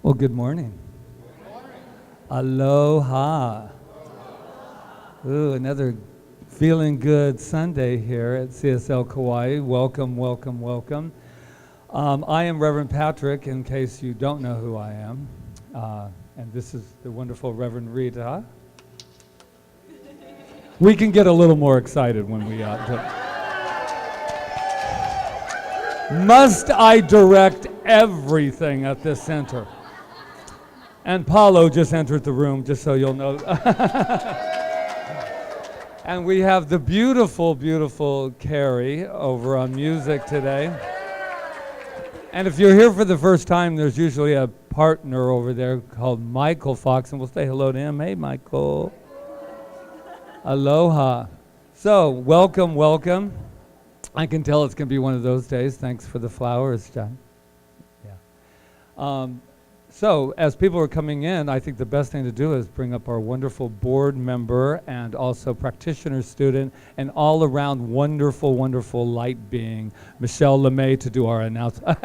Well, good morning. Aloha. Ooh, another feeling good Sunday here at CSL Kauai. Welcome, welcome, welcome. I am Reverend Patrick, in case you don't know who I am. And this is the wonderful Reverend Rita. We can get a little more excited when we Must I direct everything at this center? And Paulo just entered the room, just so you'll know. And we have the beautiful, beautiful Carrie over on music today. And if you're here for the first time, there's usually a partner over there called Michael Fox, and we'll say hello to him. Hey, Michael. Aloha. So, welcome, welcome. I can tell it's going to be one of those days. Thanks for the flowers, John. Yeah. So, as people are coming in, I think the best thing to do is bring up our wonderful board member and also practitioner student and all-around wonderful, wonderful light being, Michelle LeMay, to do our announcement.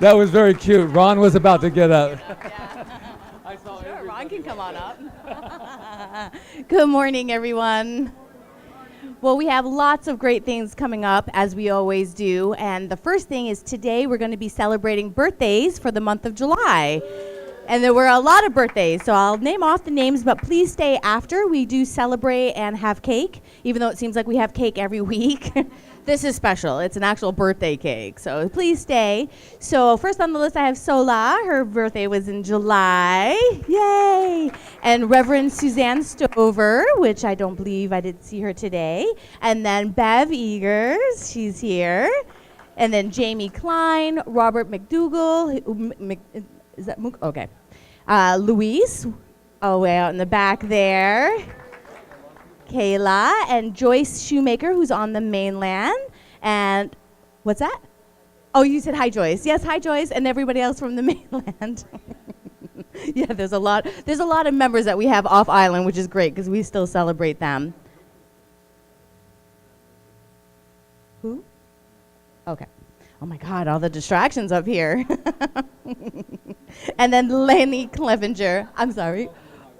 That was very cute. Ron was about to get up. Sure, Ron can come on up. Good morning, everyone. Well, we have lots of great things coming up, as we always do. And the first thing is today we're going to be celebrating birthdays for the month of July. And there were a lot of birthdays, so I'll name off the names, but please stay after. We do celebrate and have cake, even though it seems like we have cake every week. This is special. It's an actual birthday cake, so please stay. So first on the list, I have Sola. Her birthday was in July. Yay! And Reverend Suzanne Stover, which I don't believe I did see her today. And then Bev Eagers, she's here. And then Jamie Klein, Robert McDougall, is that Mook? Okay. Luis, way out in the back there. Kayla and Joyce Shoemaker, who's on the mainland. And what's that? Oh, you said hi, Joyce. Yes, hi, Joyce, and everybody else from the mainland. Yeah, there's a lot of members that we have off island, which is great because we still celebrate them. Who? Okay. Oh my God, all the distractions up here. And then Lenny Clevenger. I'm sorry.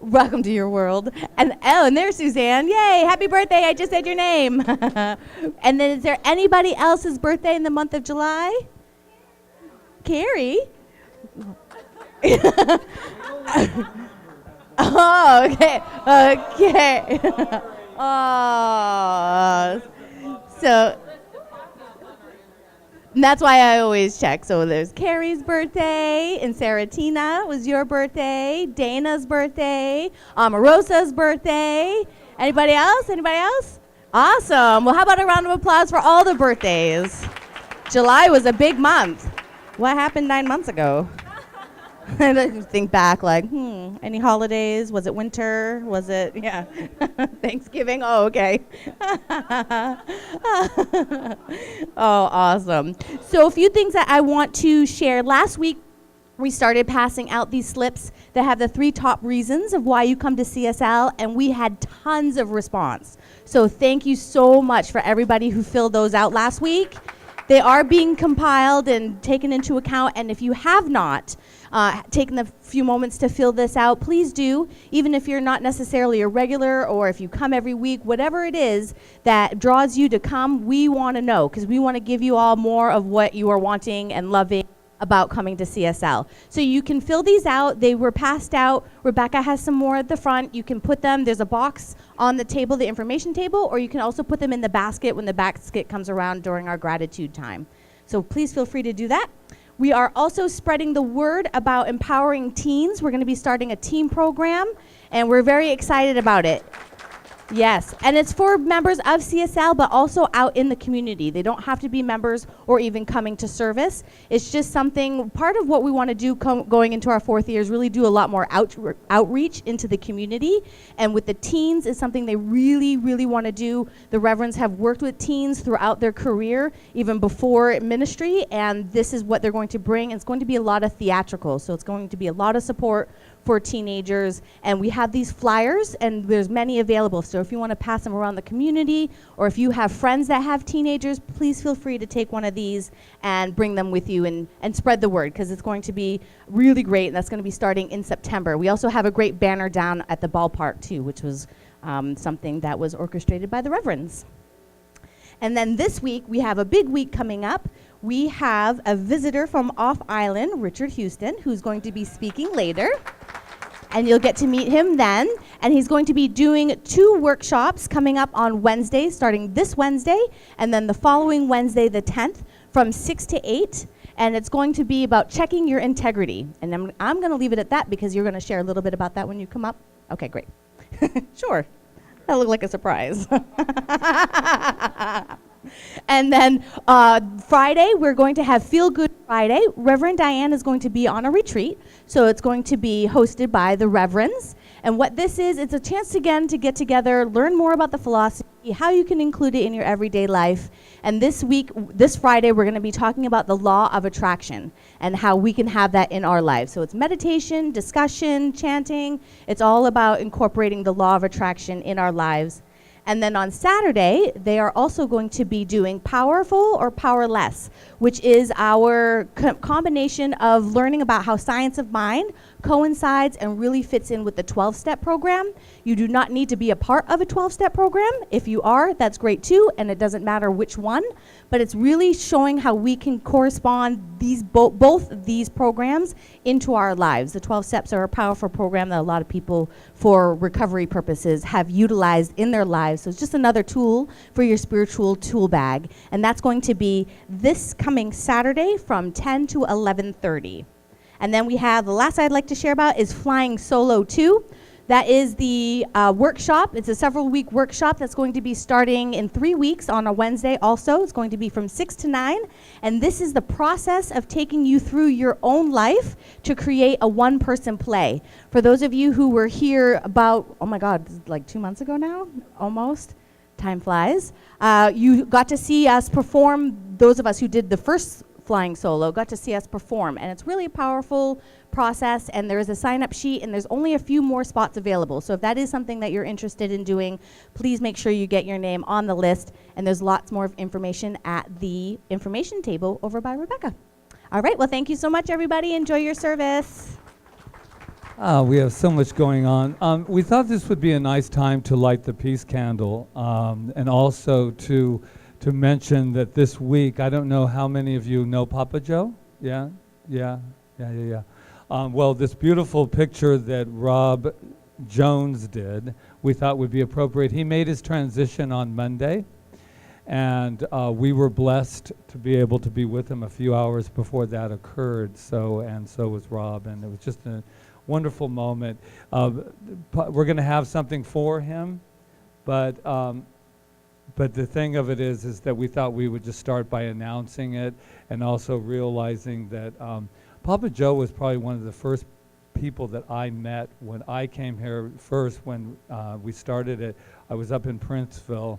Welcome to your world. And there's Suzanne. Yay, happy birthday. I just said your name. And then is there anybody else's birthday in the month of July? Carrie? Oh, okay. Okay. Oh. So and that's why I always check. So there's Carrie's birthday, and Saratina was your birthday, Dana's birthday, Amarosa's birthday. Anybody else? Anybody else? Awesome. Well, how about a round of applause for all the birthdays? July was a big month. What happened 9 months ago? I think back like, any holidays? Was it winter? Was it, yeah, Thanksgiving? Oh, okay. Oh, awesome. So a few things that I want to share. Last week, we started passing out these slips that have the 3 top reasons of why you come to CSL, and we had tons of response. So thank you so much for everybody who filled those out last week. They are being compiled and taken into account, and if you have not taken a few moments to fill this out, please do. Even if you're not necessarily a regular or if you come every week, whatever it is that draws you to come, we want to know because we want to give you all more of what you are wanting and loving about coming to CSL. So you can fill these out. They were passed out. Rebecca has some more at the front. You can put them, there's a box on the table, the information table, or you can also put them in the basket when the basket comes around during our gratitude time. So please feel free to do that. We are also spreading the word about empowering teens. We're going to be starting a teen program, and we're very excited about it. Yes, and it's for members of CSL, but also out in the community. They don't have to be members or even coming to service. It's just something, part of what we want to do going into our 4th year is really do a lot more outreach into the community. And with the teens is something they really, really want to do. The Reverends have worked with teens throughout their career, even before ministry, and this is what they're going to bring. It's going to be a lot of theatrical, so it's going to be a lot of support for teenagers. And we have these flyers, and there's many available. So if you want to pass them around the community, or if you have friends that have teenagers, please feel free to take one of these and bring them with you and spread the word, because it's going to be really great, and that's going to be starting in September. We also have a great banner down at the ballpark too, which was something that was orchestrated by the Reverends. And then this week, we have a big week coming up. We have a visitor from off island, Richard Houston, who's going to be speaking later. And you'll get to meet him then. And he's going to be doing 2 workshops coming up on Wednesday, starting this Wednesday, and then the following Wednesday, the 10th, from 6 to 8. And it's going to be about checking your integrity. And I'm going to leave it at that, because you're going to share a little bit about that when you come up. Okay, great. Sure. That looked like a surprise. And then Friday, we're going to have Feel Good Friday. Reverend Diane is going to be on a retreat. So it's going to be hosted by the Reverends. And what this is, it's a chance again to get together, learn more about the philosophy, how you can include it in your everyday life. And this week, this Friday, we're going to be talking about the law of attraction and how we can have that in our lives. So it's meditation, discussion, chanting. It's all about incorporating the law of attraction in our lives. And then on Saturday, they are also going to be doing Powerful or Powerless, which is our combination of learning about how science of mind coincides and really fits in with the 12-step program. You do not need to be a part of a 12-step program. If you are, that's great too, and it doesn't matter which one, but it's really showing how we can correspond these both of these programs into our lives. The 12 steps are a powerful program that a lot of people, for recovery purposes, have utilized in their lives. So it's just another tool for your spiritual tool bag, and that's going to be this coming Saturday from 10 to 11:30. And then we have, the last I'd like to share about is Flying Solo 2. That is the workshop. It's a several-week workshop that's going to be starting in 3 weeks on a Wednesday also. It's going to be from 6 to 9. And this is the process of taking you through your own life to create a one-person play. For those of you who were here about, oh my God, like 2 months ago now, almost. Time flies. You got to see us perform, those of us who did the first Flying Solo got to see us perform, and it's really a powerful process, and there is a sign-up sheet, and there's only a few more spots available. So if that is something that you're interested in doing, please make sure you get your name on the list, and there's lots more information at the information table over by Rebecca. All right, well, thank you so much, everybody. Enjoy your service. We have so much going on. We thought this would be a nice time to light the peace candle, and also to mention that this week, I don't know how many of you know Papa Joe? Yeah. Well, this beautiful picture that Rob Jones did, we thought would be appropriate. He made his transition on Monday, and we were blessed to be able to be with him a few hours before that occurred. So was Rob, and it was just a wonderful moment. We're going to have something for him, but the thing of it is that we thought we would just start by announcing it, and also realizing that Papa Joe was probably one of the first people that I met when I came here first. When we started it, I was up in Princeville,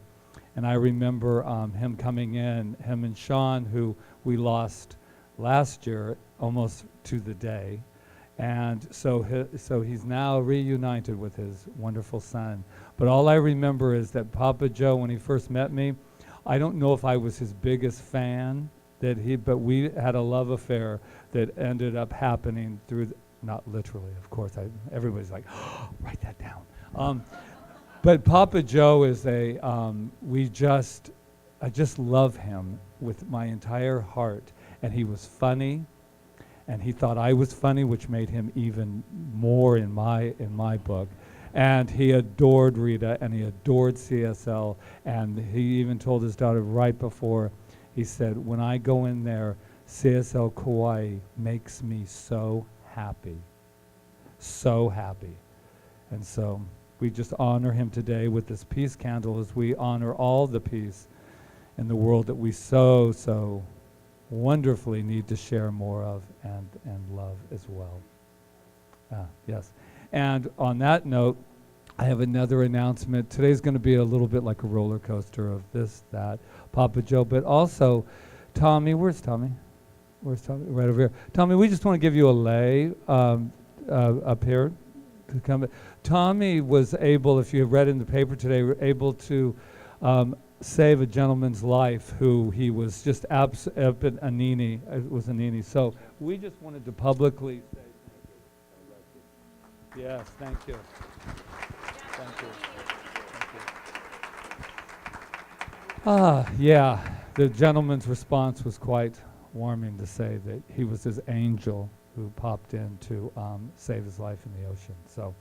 and I remember him coming in, him and Sean, who we lost last year almost to the day. And so he's now reunited with his wonderful son. But all I remember is that Papa Joe, when he first met me, I don't know if I was his biggest fan, but we had a love affair that ended up happening through, not literally, of course. Everybody's like, oh, write that down. But Papa Joe is I just love him with my entire heart. And he was funny. And he thought I was funny, which made him even more in my book. And he adored Rita, and he adored CSL, and he even told his daughter right before, he said, when I go in there, CSL Kauai makes me so happy. So happy. And so we just honor him today with this peace candle as we honor all the peace in the world that we so wonderfully need to share more of and love as well. Yes. And on that note, I have another announcement. Today's going to be a little bit like a roller coaster of this, that, Papa Joe, but also Tommy. Where's Tommy? Where's Tommy? Right over here. Tommy, we just want to give you a lei. up here to come. Tommy was able, if you have read in the paper today, able to save a gentleman's life who he was just up at Anini. It was Anini. So we just wanted to publicly say thank you. Yes, thank you. Thank you. Yeah, the gentleman's response was quite warming to say that he was his angel who popped in to save his life in the ocean. So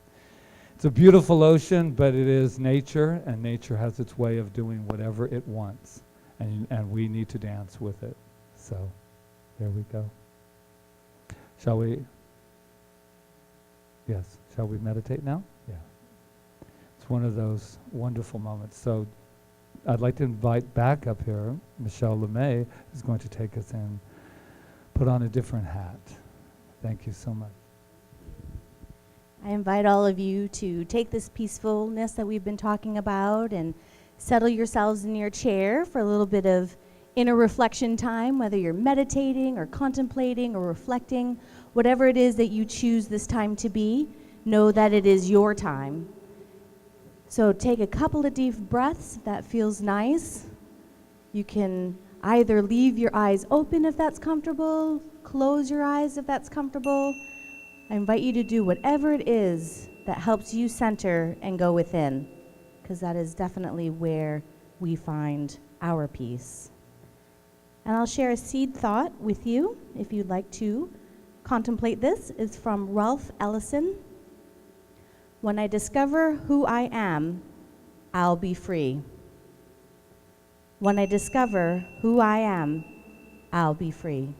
it's a beautiful ocean, but it is nature, and nature has its way of doing whatever it wants, and we need to dance with it. So here we go. Shall we? Yes. Shall we meditate now? Yeah. It's one of those wonderful moments. So I'd like to invite back up here Michelle LeMay, who's going to take us in, put on a different hat. Thank you so much. I invite all of you to take this peacefulness that we've been talking about and settle yourselves in your chair for a little bit of inner reflection time, whether you're meditating or contemplating or reflecting, whatever it is that you choose this time to be, know that it is your time. So take a couple of deep breaths if that feels nice. You can either leave your eyes open if that's comfortable, close your eyes if that's comfortable. I invite you to do whatever it is that helps you center and go within, because that is definitely where we find our peace. And I'll share a seed thought with you if you'd like to contemplate this. It's from Ralph Ellison. When I discover who I am, I'll be free. When I discover who I am, I'll be free.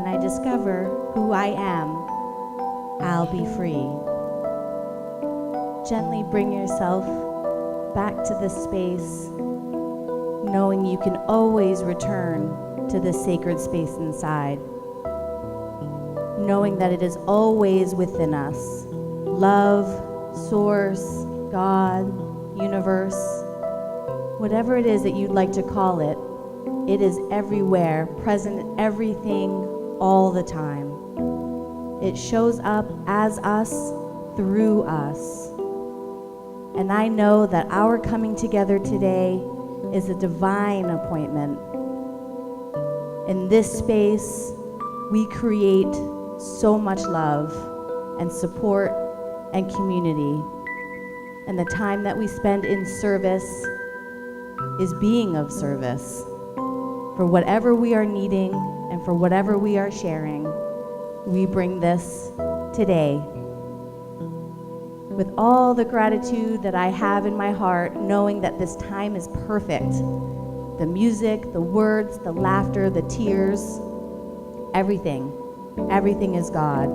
when I discover who I am, I'll be free. Gently bring yourself back to this space, knowing you can always return to this sacred space inside. Knowing that it is always within us. Love, source, God, universe, whatever it is that you'd like to call it, it is everywhere, present in everything, all the time. It shows up as us, through us. And I know that our coming together today is a divine appointment. In this space, we create so much love and support and community. And the time that we spend in service is being of service for whatever we are needing and for whatever we are sharing. We bring this today. With all the gratitude that I have in my heart, knowing that this time is perfect. The music, the words, the laughter, the tears, everything is God.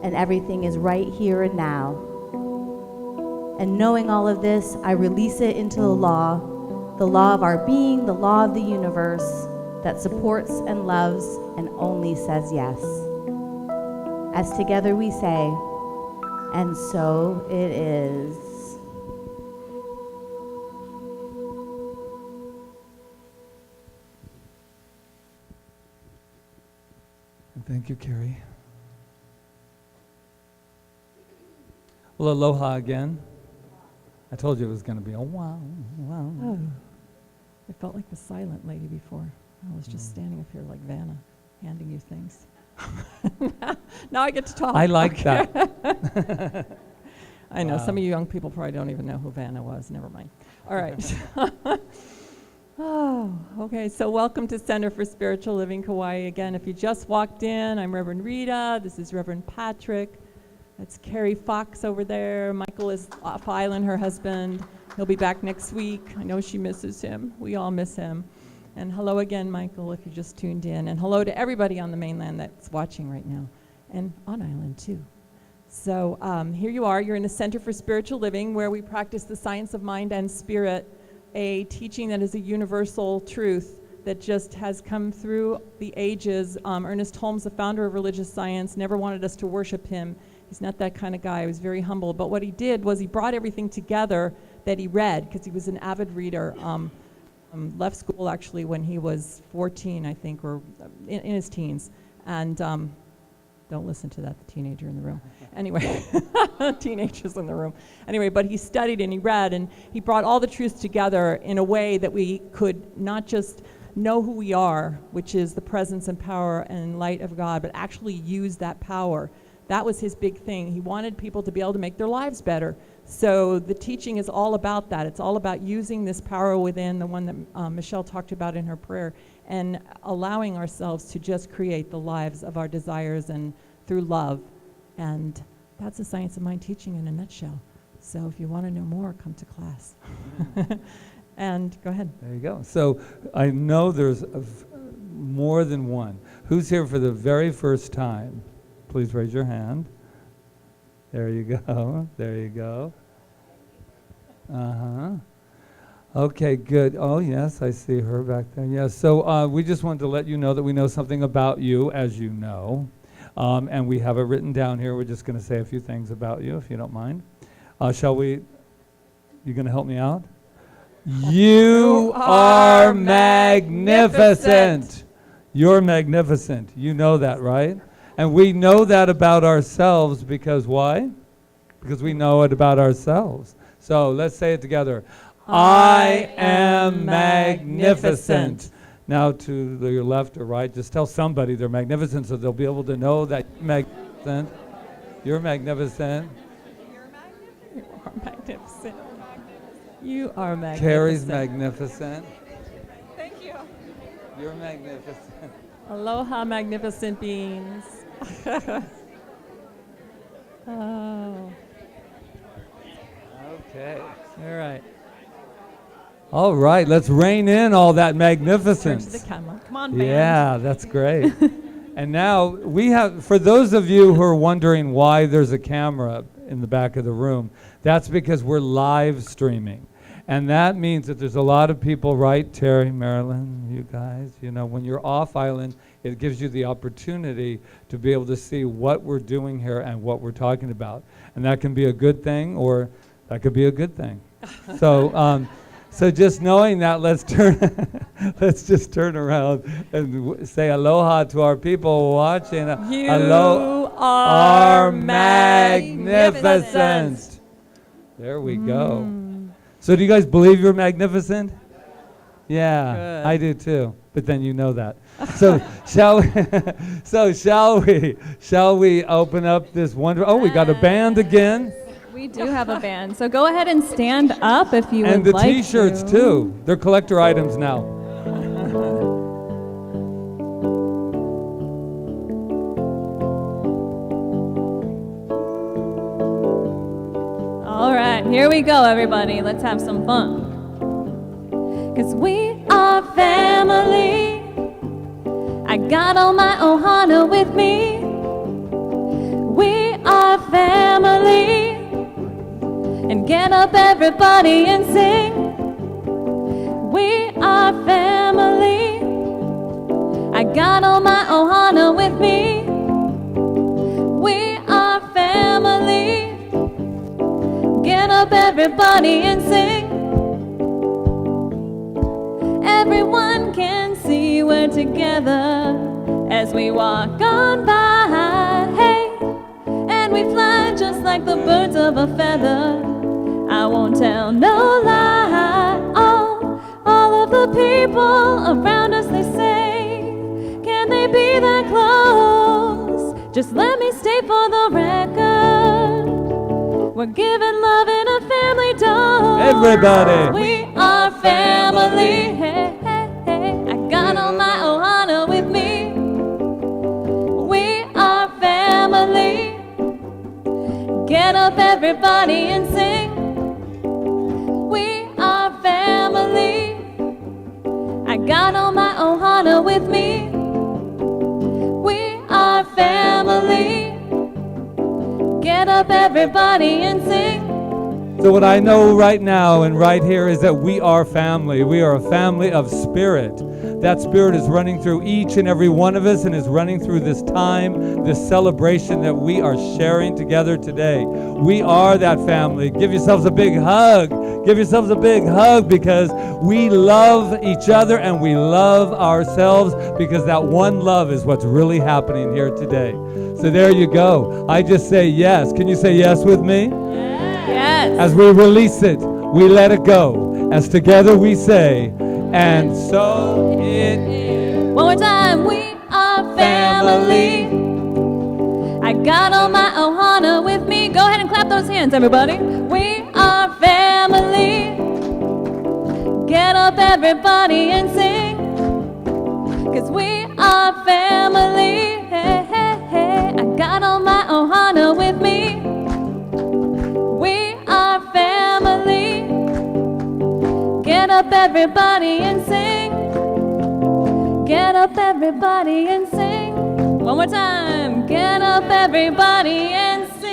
And everything is right here and now. And knowing all of this, I release it into the law of our being, the law of the universe that supports and loves and only says yes. As together we say, and so it is. And thank you, Carrie. Well, aloha again. I told you it was going to be a wow. Oh, I felt like the silent lady before. I was just standing up here like Vanna, handing you things. Now I get to talk. I like that. I know, Wow. some of you young people probably don't even know who Vanna was. Never mind. All right. Oh, okay. So welcome to Center for Spiritual Living Kauai. Again, if you just walked in, I'm Reverend Rita. This is Reverend Patrick. That's Carrie Fox over there. Michael is off island, her husband. He'll be back next week. I know she misses him. We all miss him. And hello again, Michael, if you just tuned in. And hello to everybody on the mainland that's watching right now. And on island, too. So here you are. You're in the Center for Spiritual Living, where we practice the science of mind and spirit, a teaching that is a universal truth that just has come through the ages. Ernest Holmes, the founder of religious science, never wanted us to worship him. He's not that kind of guy. He was very humble. But what he did was he brought everything together that he read, because he was an avid reader. Left school, actually, when he was 14, I think, or in his teens. And don't listen to that, the teenager in the room. Anyway, teenagers in the room. Anyway, but he studied and he read, and he brought all the truths together in a way that we could not just know who we are, which is the presence and power and light of God, but actually use that power. That was his big thing. He wanted people to be able to make their lives better. So the teaching is all about that. It's all about using this power within, the one that Michelle talked about in her prayer, and allowing ourselves to just create the lives of our desires and through love. And that's the science of mind teaching in a nutshell. So if you want to know more, come to class. And go ahead. There you go. So I know there's more than one. Who's here for the very first time? Please raise your hand. There you go. There you go. Uh-huh. Okay, good. Oh, yes, I see her back there. Yes, so we just wanted to let you know that we know something about you, as you know. And we have it written down here. We're just going to say a few things about you, if you don't mind. Shall we? You going to help me out? You are magnificent. You're magnificent. You know that, right? And we know that about ourselves because why? Because we know it about ourselves. So let's say it together. I am magnificent. Now to your left or right, just tell somebody they're magnificent so they'll be able to know that you're magnificent. You're magnificent. You are magnificent. You are magnificent. Carrie's magnificent. Thank you. You're magnificent. Aloha, magnificent beings. Oh. Okay. All right. All right, let's rein in all that Turn magnificence. to the camera. Come on, man. Yeah, that's great. And now we have, for those of you who are wondering why there's a camera in the back of the room, that's because we're live streaming. And that means that there's a lot of people, right, Terry, Marilyn, you guys, you know, when you're off island, it gives you the opportunity to be able to see what we're doing here and what we're talking about. And that can be a good thing, or that could be a good thing. So just knowing that, let's just turn around and say aloha to our people watching. You Hello, are magnificent. There we go. So do you guys believe you're magnificent? Yeah, Good. I do too. But then you know that. So shall we open up this wonderful? Oh, we got a band again. We do have a band, so go ahead and stand up if you And would the like T-shirts to. too. They're collector items now. All right, here we go, everybody. Let's have some fun. 'Cause we are family. I got all my ohana with me. We are family. And get up, everybody, and sing. We are family. I got all my ohana with me. We are family. Get up, everybody, and sing. Everyone can see we're together as we walk on by. Hey, and we fly just like the birds of a feather. I won't tell no lie. All of the people around us, they say, can they be that close? Just let me state for the record, we're giving love in a family dose. Everybody. We are family. Hey, hey, hey. I got all my ohana with me. We are family. Get up, everybody, and sing. We are family. I got all my ohana with me. We are family. Get up, everybody, and sing. So what I know right now and right here is that we are family. We are a family of spirit. That spirit is running through each and every one of us and is running through this time, this celebration that we are sharing together today. We are that family. Give yourselves a big hug. Give yourselves a big hug, because we love each other and we love ourselves, because that one love is what's really happening here today. So there you go. I just say yes. Can you say yes with me? Yes. As we release it, we let it go. As together we say, and so it is. One more time. We are family. I got all my ohana with me. Go ahead and clap those hands, everybody. We are family. Get up, everybody, and sing. 'Cause we are family. Hey, hey, hey. I got all my ohana with me. We are family. Get up, everybody, and sing. Get up, everybody, and sing. One more time. Get up, everybody, and sing.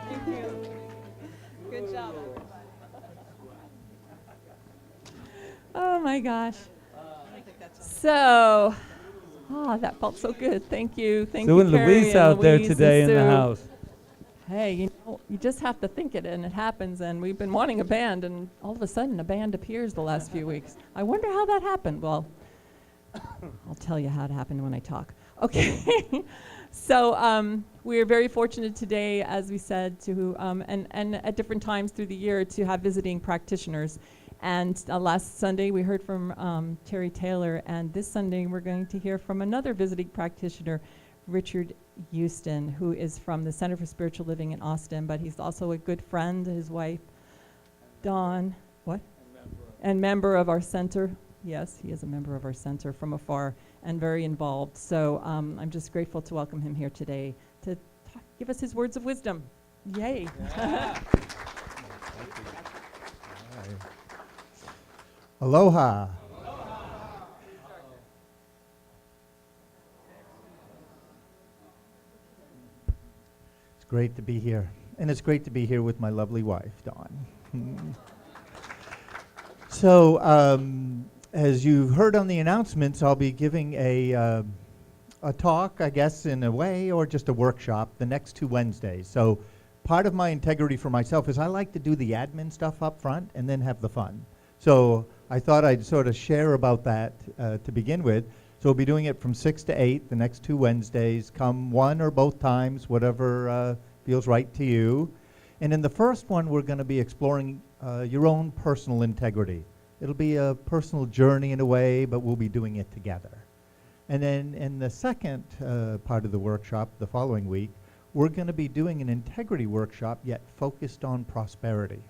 Thank you. Good job. Oh my gosh. So, that felt so good. Thank you. Thank Sue you, and Carrie Louise out there Louise and today in the Sue. house. Hey, you just have to think it and it happens, and we've been wanting a band, and all of a sudden a band appears the last few weeks. I wonder how that happened. Well, I'll tell you how it happened when I talk. Okay. So we're very fortunate today, as we said, to and at different times through the year to have visiting practitioners. And last Sunday we heard from Terry Taylor, and this Sunday we're going to hear from another visiting practitioner, Richard Houston, who is from the Center for Spiritual Living in Austin, but he's also a good friend. His wife, Dawn, what? And member of our center. Yes, he is a member of our center from afar and very involved. So I'm just grateful to welcome him here today to give us his words of wisdom. Yay. Aloha. It's great to be here. And it's great to be here with my lovely wife, Dawn. So, as you've heard on the announcements, I'll be giving a talk, I guess, in a way, or just a workshop the next 2 Wednesdays. So part of my integrity for myself is I like to do the admin stuff up front and then have the fun. So I thought I'd sort of share about that to begin with. So we'll be doing it from 6 to 8 the next 2 Wednesdays. Come one or both times, whatever feels right to you. And in the first one, we're going to be exploring your own personal integrity. It'll be a personal journey in a way, but we'll be doing it together. And then in the second part of the workshop, the following week, we're going to be doing an integrity workshop, yet focused on prosperity.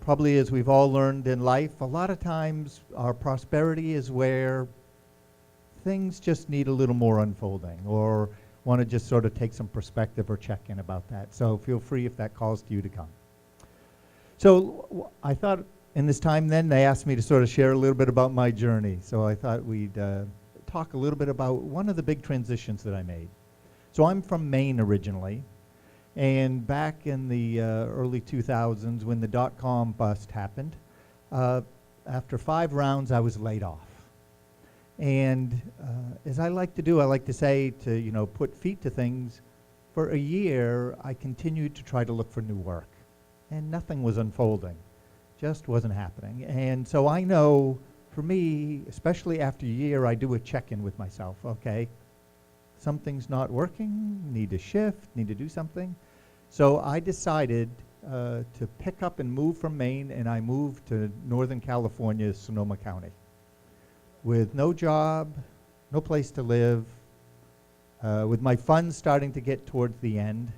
Probably as we've all learned in life, a lot of times our prosperity is where things just need a little more unfolding, or want to just sort of take some perspective or check in about that. So feel free if that calls to you to come. So I thought in this time then, they asked me to sort of share a little bit about my journey. So I thought we'd talk a little bit about one of the big transitions that I made. So I'm from Maine originally, and back in the early 2000s when the dot-com bust happened, after 5 rounds I was laid off. And as I like to do, I like to say to, put feet to things. For a year, I continued to try to look for new work, and nothing was unfolding. Just wasn't happening. And so I know, for me, especially after a year, I do a check-in with myself. Okay, something's not working, need to shift, need to do something. So I decided to pick up and move from Maine, and I moved to Northern California, Sonoma County, with no job, no place to live, with my funds starting to get towards the end,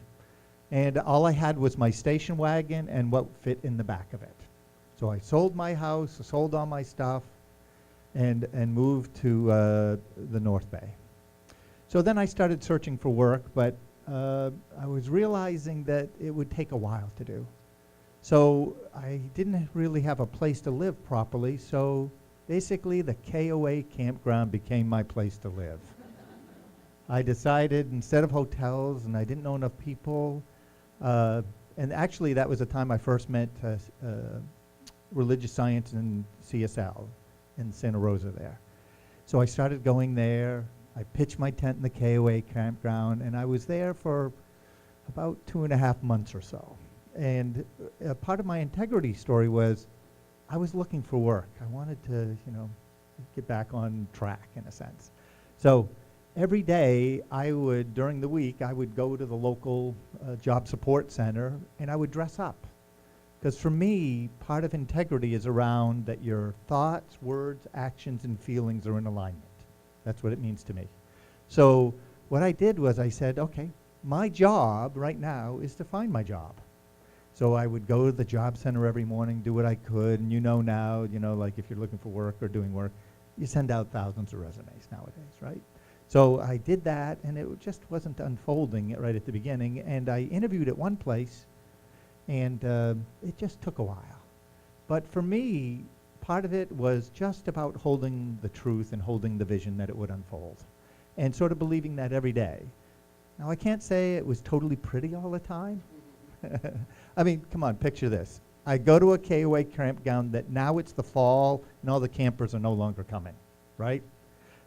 and all I had was my station wagon and what fit in the back of it. So I sold my house, sold all my stuff, and moved to the North Bay. So then I started searching for work, but I was realizing that it would take a while to do. So I didn't really have a place to live properly, so basically the Kaua'i campground became my place to live. I decided instead of hotels, and I didn't know enough people, and actually that was the time I first met religious science in CSL in Santa Rosa there. So I started going there. I pitched my tent in the Kaua'i campground, and I was there for about 2.5 months or so. And part of my integrity story was I was looking for work. I wanted to, get back on track in a sense. So every day during the week, I would go to the local job support center, and I would dress up. Because for me, part of integrity is around that your thoughts, words, actions, and feelings are in alignment. That's what it means to me. So what I did was I said, okay, my job right now is to find my job. So I would go to the job center every morning, do what I could, and now, like if you're looking for work or doing work, you send out thousands of resumes nowadays, right? So I did that, and it just wasn't unfolding right at the beginning, and I interviewed at one place, and it just took a while. But for me, part of it was just about holding the truth and holding the vision that it would unfold, and sort of believing that every day. Now, I can't say it was totally pretty all the time. I mean, come on, picture this. I go to a Kaua'i campground that now it's the fall, and all the campers are no longer coming, right?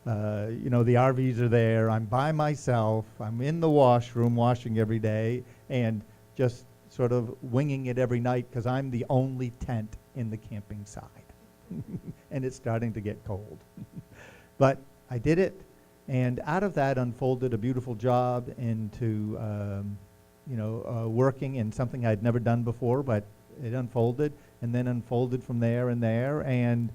The RVs are there. I'm by myself. I'm in the washroom washing every day, and just sort of winging it every night because I'm the only tent in the camping side. And it's starting to get cold. But I did it, and out of that unfolded a beautiful job into working in something I'd never done before, but it unfolded, and then unfolded from there and there. And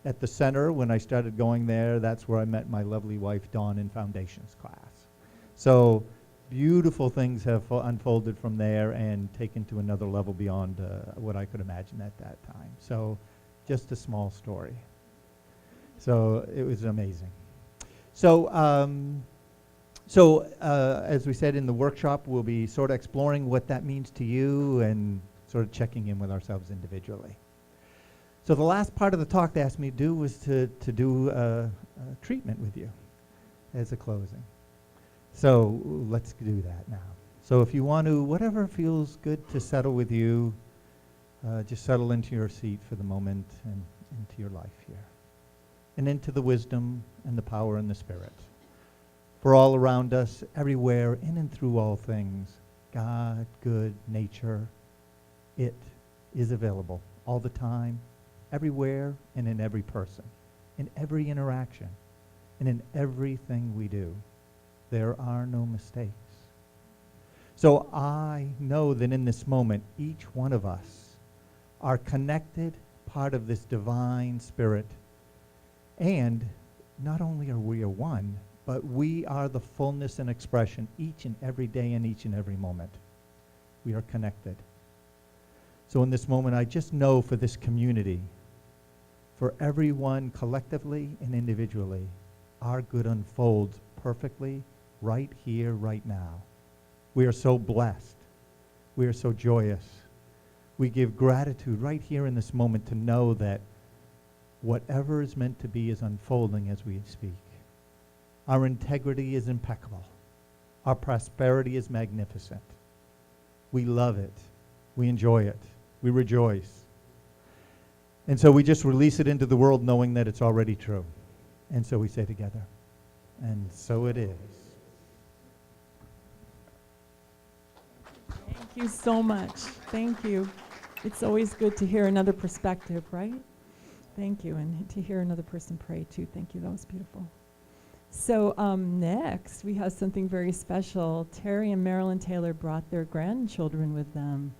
at the center, when I started going there, that's where I met my lovely wife, Dawn, in foundations class. So beautiful things have unfolded from there and taken to another level beyond what I could imagine at that time. So just a small story. So it was amazing. So as we said in the workshop, we'll be sort of exploring what that means to you and sort of checking in with ourselves individually. So the last part of the talk they asked me to do was to do a treatment with you as a closing. So let's do that now. So if you want to, whatever feels good to settle with you, just settle into your seat for the moment and into your life here. And into the wisdom and the power and the Spirit. For all around us, everywhere, in and through all things, God, good, nature, it is available all the time, everywhere, and in every person, in every interaction, and in everything we do. There are no mistakes. So I know that in this moment, each one of us are connected, part of this divine Spirit, and not only are we a one, but we are the fullness and expression each and every day and each and every moment. We are connected. So in this moment, I just know for this community, for everyone collectively and individually, our good unfolds perfectly right here, right now. We are so blessed. We are so joyous. We give gratitude right here in this moment to know that whatever is meant to be is unfolding as we speak. Our integrity is impeccable. Our prosperity is magnificent. We love it. We enjoy it. We rejoice. And so we just release it into the world knowing that it's already true. And so we say together, and so it is. Thank you so much. Thank you. It's always good to hear another perspective, right? Thank you. And to hear another person pray, too. Thank you. That was beautiful. So next, we have something very special. Terry and Marilyn Taylor brought their grandchildren with them.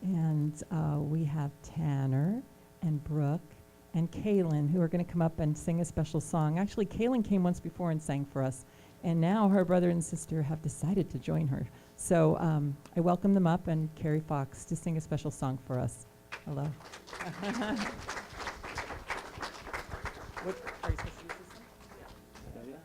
And we have Tanner and Brooke and Kaylin, who are going to come up and sing a special song. Actually, Kaylin came once before and sang for us. And now her brother and sister have decided to join her. So I welcome them up and Carrie Fox to sing a special song for us. Hello. What, are you supposed to use this one? Yeah.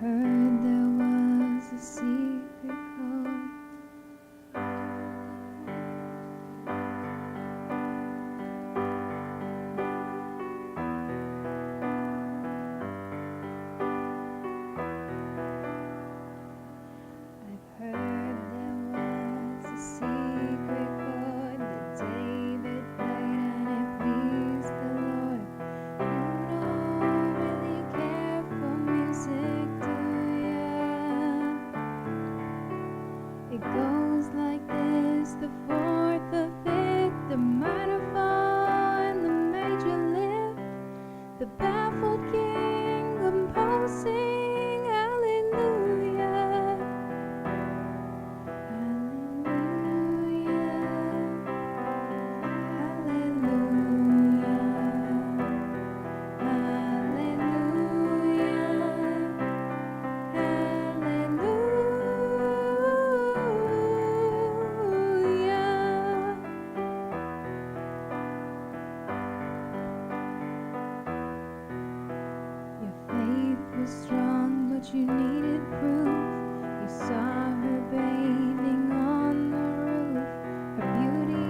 Heard there was a secret code. I've heard there was a secret chord that David played and it pleased the Lord. You don't really care for music, do ya? It goes like this: the fourth, the fifth, the minor fall, and the major lift. The baffled king composing hallelujah, hallelujah, hallelujah, hallelujah. Your faith was strong, but you needed proof. You saw her bathing on the roof. Her beauty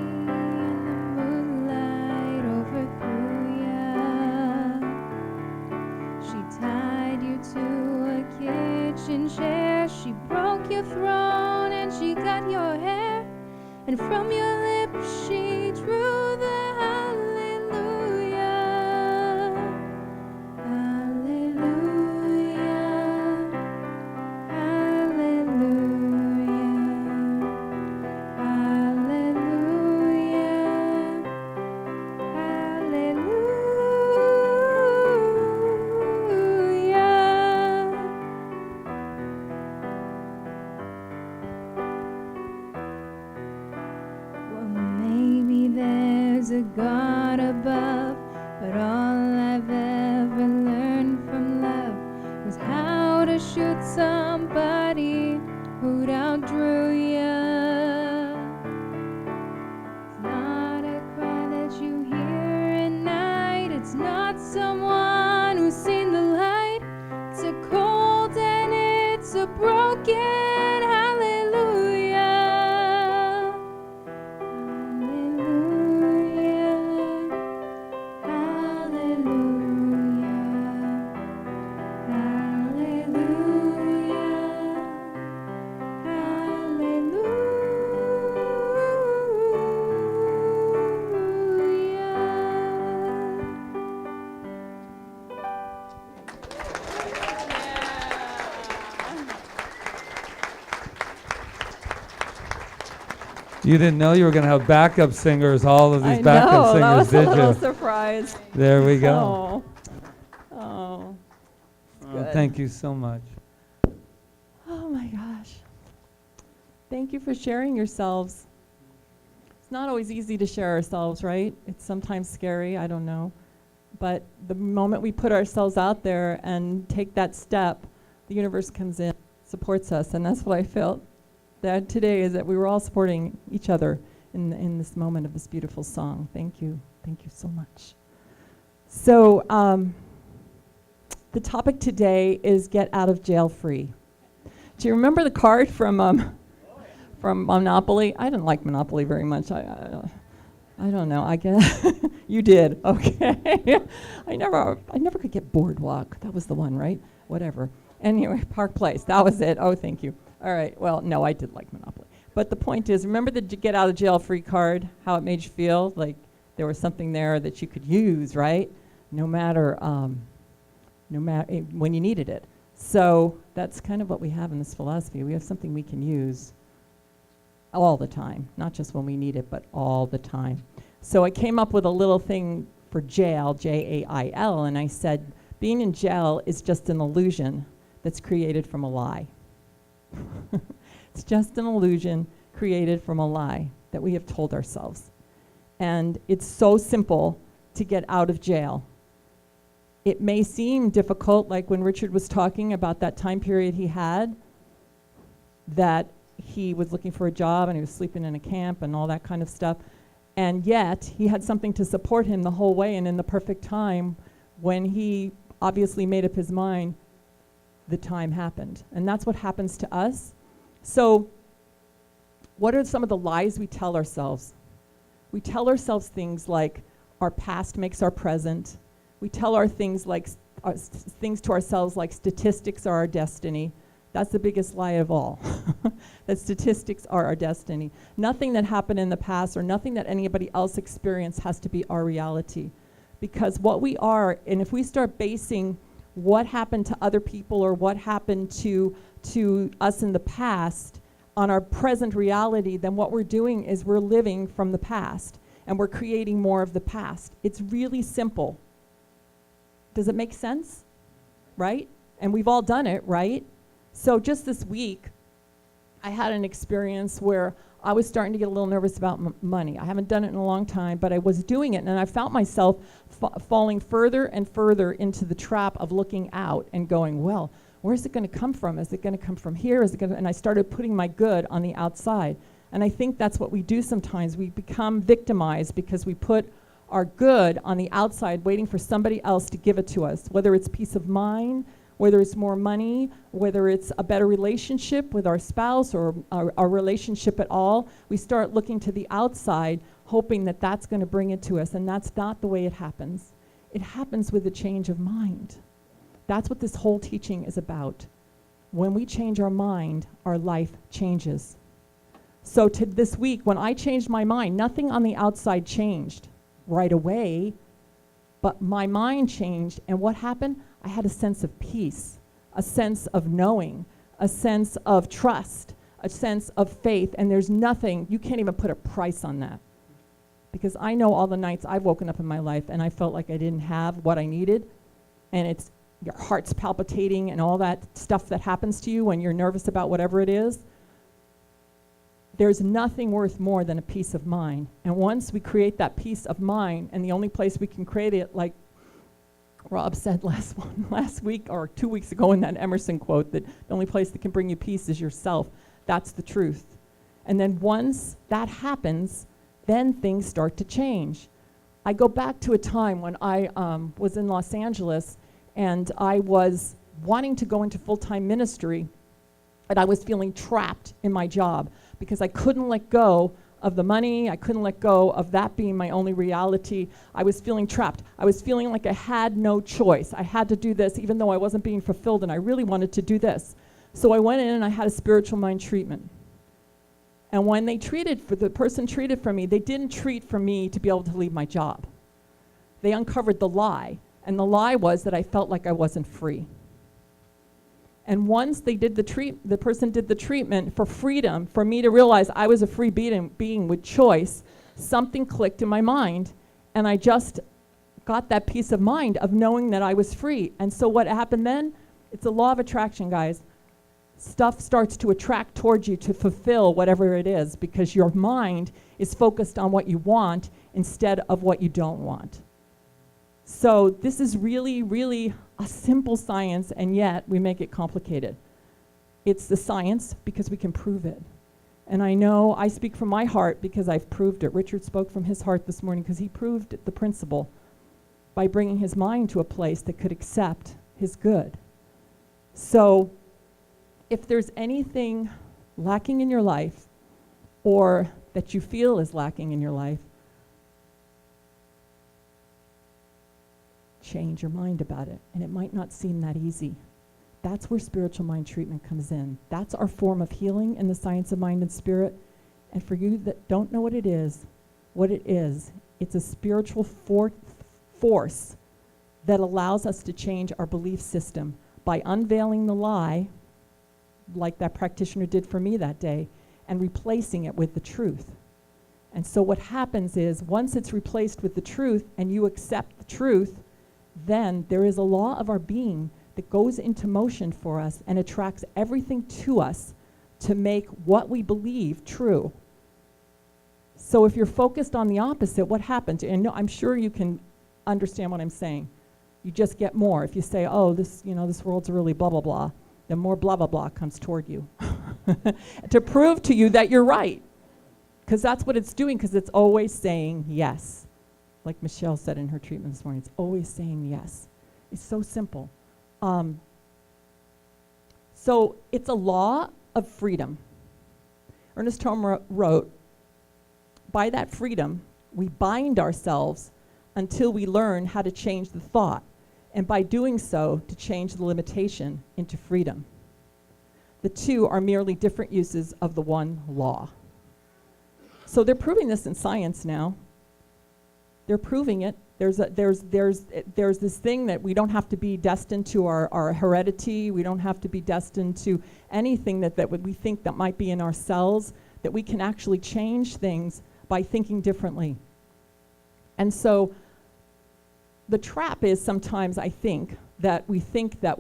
in the moonlight overthrew ya. She tied you to a kitchen chair. She broke your throne and she cut your hair. And from your lips she drew the hallelujah. Hallelujah, hallelujah, Well, maybe there's a God above, but all I've ever learned from shoot somebody who'd outdrew you. It's not a cry that you hear at night. It's not someone who's seen the light. It's a cold and it's a broken hallelujah. You didn't know you were going to have backup singers, all of these I backup know, singers, that was did a little you? surprise. There we go. Oh, oh, Oh, thank you so much. oh my gosh. Thank you for sharing yourselves. It's not always easy to share ourselves, right? It's sometimes scary, I don't know. But the moment we put ourselves out there and take that step, the universe comes in, supports us, and that's what I felt that today, is that we were all supporting each other in this moment of this beautiful song. Thank you so much. So the topic today is get out of jail free. Do you remember the card from Monopoly? I didn't like Monopoly very much. I don't know. I guess you did. Okay. I never could get Boardwalk. That was the one, right? Whatever. Anyway, Park Place. That was it. Oh, thank you. All right. Well, no, I did like Monopoly. But the point is, remember the get out of jail free card? How it made you feel like there was something there that you could use, right? No matter when you needed it. So that's kind of what we have in this philosophy. We have something we can use all the time, not just when we need it, but all the time. So I came up with a little thing for jail, Jail, and I said, being in jail is just an illusion that's created from a lie. It's just an illusion created from a lie that we have told ourselves. And it's so simple to get out of jail. It may seem difficult, like when Richard was talking about that time period he had, that he was looking for a job and he was sleeping in a camp and all that kind of stuff. And yet, he had something to support him the whole way, and in the perfect time, when he obviously made up his mind, the time happened. And that's what happens to us. So, what are some of the lies we tell ourselves? We tell ourselves things like our past makes our present. We tell our things like things to ourselves like statistics are our destiny. That's the biggest lie of all. That statistics are our destiny. Nothing that happened in the past or nothing that anybody else experienced has to be our reality. Because what we are, and if we start basing what happened to other people or what happened to us in the past on our present reality, then what we're doing is we're living from the past and we're creating more of the past. It's really simple. Does it make sense? Right? And we've all done it, right? So just this week, I had an experience where I was starting to get a little nervous about money. I haven't done it in a long time, but I was doing it, and I felt myself falling further and further into the trap of looking out and going, well, where's it going to come from? Is it going to come from here? And I started putting my good on the outside. And I think that's what we do sometimes. We become victimized because we put our good on the outside, waiting for somebody else to give it to us, whether it's peace of mind, whether it's more money, whether it's a better relationship with our spouse or our relationship at all. We start looking to the outside, hoping that that's going to bring it to us, and that's not the way it happens. It happens with a change of mind. That's what this whole teaching is about. When we change our mind, our life changes. So to this week, when I changed my mind, nothing on the outside changed right away, but my mind changed, and what happened? I had a sense of peace, a sense of knowing, a sense of trust, a sense of faith, and there's nothing, you can't even put a price on that. Because I know all the nights I've woken up in my life and I felt like I didn't have what I needed, and it's your heart's palpitating and all that stuff that happens to you when you're nervous about whatever it is. There's nothing worth more than a peace of mind. And once we create that peace of mind, and the only place we can create it, like Rob said last week or 2 weeks ago in that Emerson quote that the only place that can bring you peace is yourself. That's the truth. And then once that happens, then things start to change. I go back to a time when I was in Los Angeles and I was wanting to go into full-time ministry, and I was feeling trapped in my job because I couldn't let go of the money. I couldn't let go of that being my only reality. I was feeling trapped. I was feeling like I had no choice. I had to do this even though I wasn't being fulfilled, and I really wanted to do this. So I went in and I had a spiritual mind treatment. And when they the person treated for me, they didn't treat for me to be able to leave my job. They uncovered the lie, and the lie was that I felt like I wasn't free. And once they did the person did the treatment for freedom, for me to realize I was a free being with choice, something clicked in my mind, and I just got that peace of mind of knowing that I was free. And so what happened then? It's a law of attraction, guys. Stuff starts to attract towards you to fulfill whatever it is because your mind is focused on what you want instead of what you don't want. So this is really, really a simple science, and yet we make it complicated. It's the science because we can prove it. And I know I speak from my heart because I've proved it. Richard spoke from his heart this morning because he proved the principle by bringing his mind to a place that could accept his good. So if there's anything lacking in your life or that you feel is lacking in your life, change your mind about it. And it might not seem that easy. That's where spiritual mind treatment comes in. That's our form of healing in the science of mind and spirit. And for you that don't know what it is, it's a spiritual force that allows us to change our belief system by unveiling the lie, like that practitioner did for me that day, and replacing it with the truth. And so what happens is, once it's replaced with the truth and you accept the truth, then there is a law of our being that goes into motion for us and attracts everything to us to make what we believe true. So if you're focused on the opposite, what happens? And no, I'm sure you can understand what I'm saying. You just get more. If you say, oh, this world's really blah, blah, blah, then more blah, blah, blah comes toward you to prove to you that you're right. Because that's what it's doing, because it's always saying yes. Like Michelle said in her treatment this morning, it's always saying yes. It's so simple. So it's a law of freedom. Ernest Holmes wrote, by that freedom, we bind ourselves until we learn how to change the thought, and by doing so, to change the limitation into freedom. The two are merely different uses of the one law. So they're proving this in science now. They're proving it. There's this thing that we don't have to be destined to our heredity. We don't have to be destined to anything that we think that might be in our cells, that we can actually change things by thinking differently. And so the trap is sometimes, I think, that we think that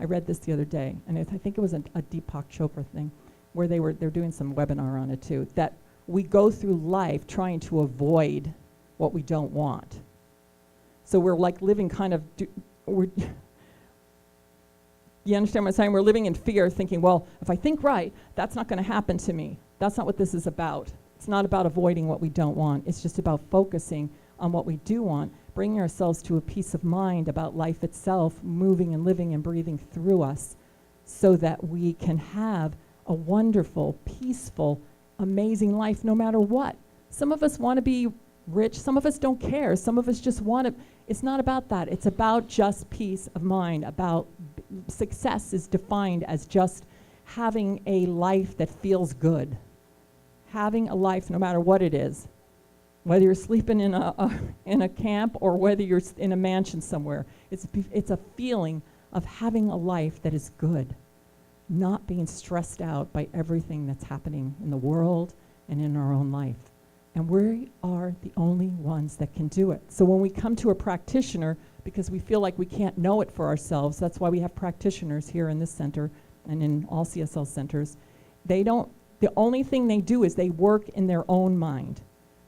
I read this the other day, and I think it was a Deepak Chopra thing, where they're doing some webinar on it too, that we go through life trying to avoid what we don't want. So we're like living you understand what I'm saying? We're living in fear, thinking, well, if I think right, that's not going to happen to me. That's not what this is about. It's not about avoiding what we don't want. It's just about focusing on what we do want, bringing ourselves to a peace of mind about life itself, moving and living and breathing through us, so that we can have a wonderful, peaceful, amazing life no matter what. Some of us want to be rich, some of us don't care, some of us just want to. It's not about that. It's about just peace of mind, about success is defined as just having a life that feels good. Having a life no matter what it is. Whether you're sleeping in a camp or whether you're in a mansion somewhere. It's a feeling of having a life that is good. Not being stressed out by everything that's happening in the world and in our own life. And we are the only ones that can do it. So when we come to a practitioner, because we feel like we can't know it for ourselves, that's why we have practitioners here in this center and in all CSL centers. The only thing they do is they work in their own mind.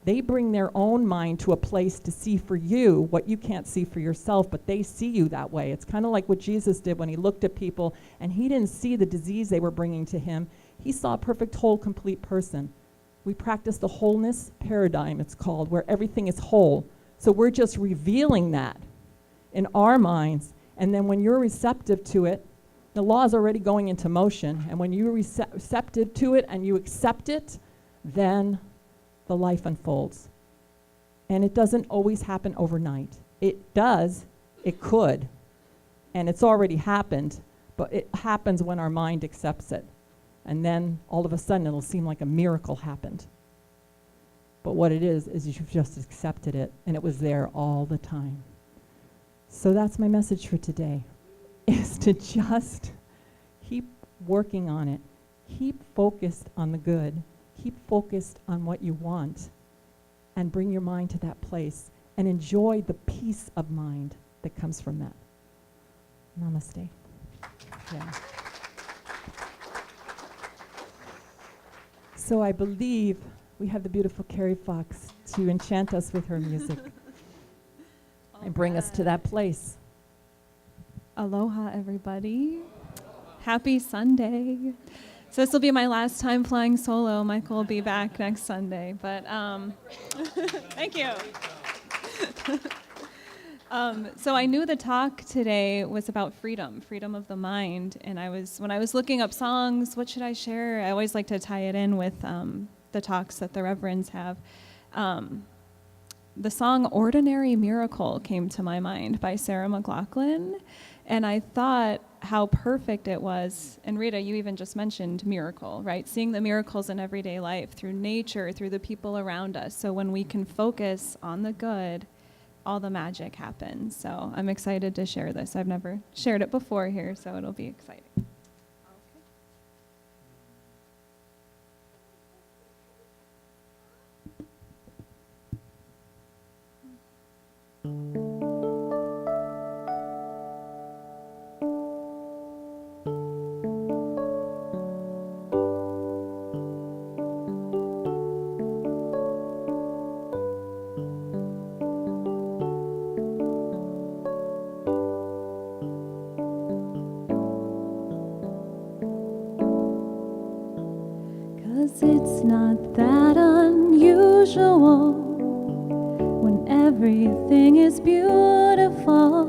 They bring their own mind to a place to see for you what you can't see for yourself, but they see you that way. It's kind of like what Jesus did when he looked at people and he didn't see the disease they were bringing to him. He saw a perfect, whole, complete person. We practice the wholeness paradigm, it's called, where everything is whole. So we're just revealing that in our minds. And then when you're receptive to it, the law is already going into motion. And when you're receptive to it and you accept it, then the life unfolds. And it doesn't always happen overnight. It does, it could, and it's already happened, but it happens when our mind accepts it. And then all of a sudden it'll seem like a miracle happened. But what it is you've just accepted it, and it was there all the time. So that's my message for today, is to just keep working on it. Keep focused on the good. Keep focused on what you want, and bring your mind to that place, and enjoy the peace of mind that comes from that. Namaste. Yeah. So I believe we have the beautiful Carrie Fox to enchant us with her music and bring us to that place. Aloha, everybody. Happy Sunday. So this will be my last time flying solo. Michael will be back next Sunday, but thank you. So I knew the talk today was about freedom of the mind, and when I was looking up songs, what should I share? I always like to tie it in with the talks that the reverends have. The song "Ordinary Miracle" came to my mind by Sarah McLachlan, and I thought how perfect it was. And Rita, you even just mentioned miracle, right? Seeing the miracles in everyday life through nature, through the people around us. So when we can focus on the good, all the magic happens. So I'm excited to share this. I've never shared it before here, so it'll be exciting. It's not that unusual when everything is beautiful.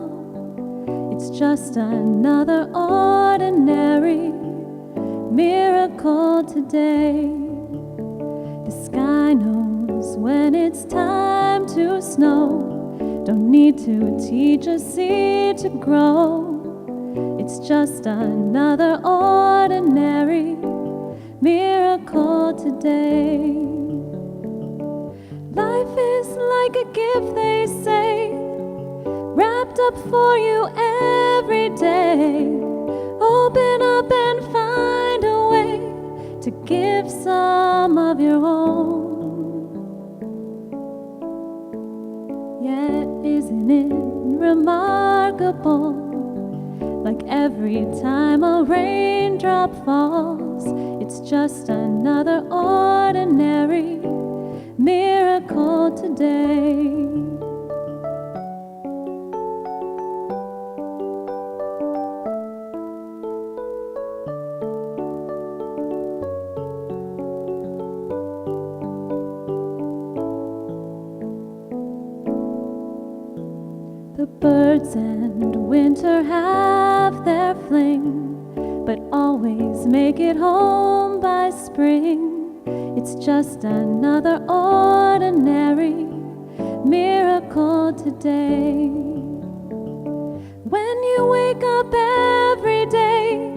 It's just another ordinary miracle today. The sky knows when it's time to snow. Don't need to teach a seed to grow. It's just another ordinary miracle today. Life is like a gift, they say, wrapped up for you every day. Open up and find a way to give some of your own. Yet isn't it remarkable? Like every time a raindrop falls, it's just another ordinary miracle today. The birds and winter have their fling, but always make it home by spring. It's just another ordinary miracle today. When you wake up every day,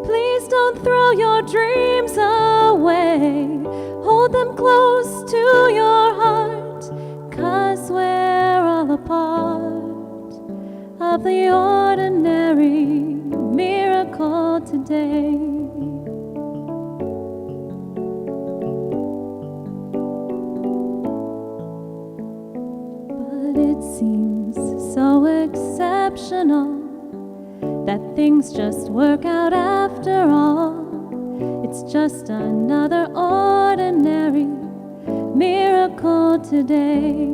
please don't throw your dreams away. Hold them close to your heart, 'cause we're all a part of the ordinary miracle today. But it seems so exceptional that things just work out after all. It's just another ordinary miracle today.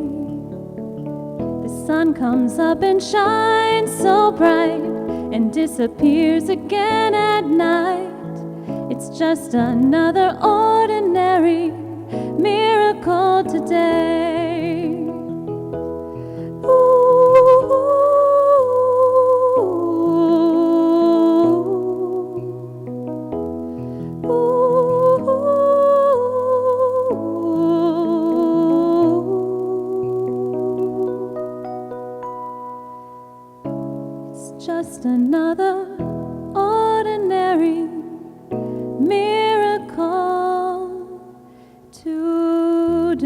The sun comes up and shines so bright and disappears again at night. It's just another ordinary miracle today. Ooh. Just another ordinary miracle today.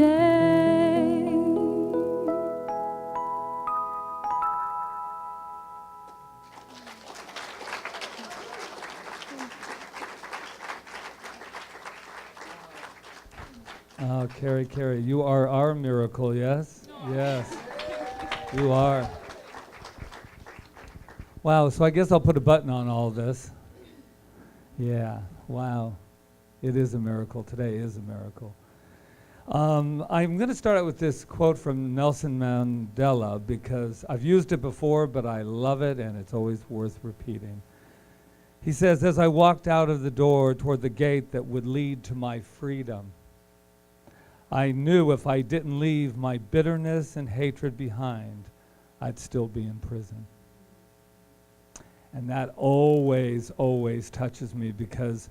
Oh, Carrie, you are our miracle, yes? Yes, you are. Wow, so I guess I'll put a button on all this. Yeah, wow. It is a miracle. Today is a miracle. I'm going to start out with this quote from Nelson Mandela because I've used it before, but I love it and it's always worth repeating. He says, "As I walked out of the door toward the gate that would lead to my freedom, I knew if I didn't leave my bitterness and hatred behind, I'd still be in prison." And that always, always touches me because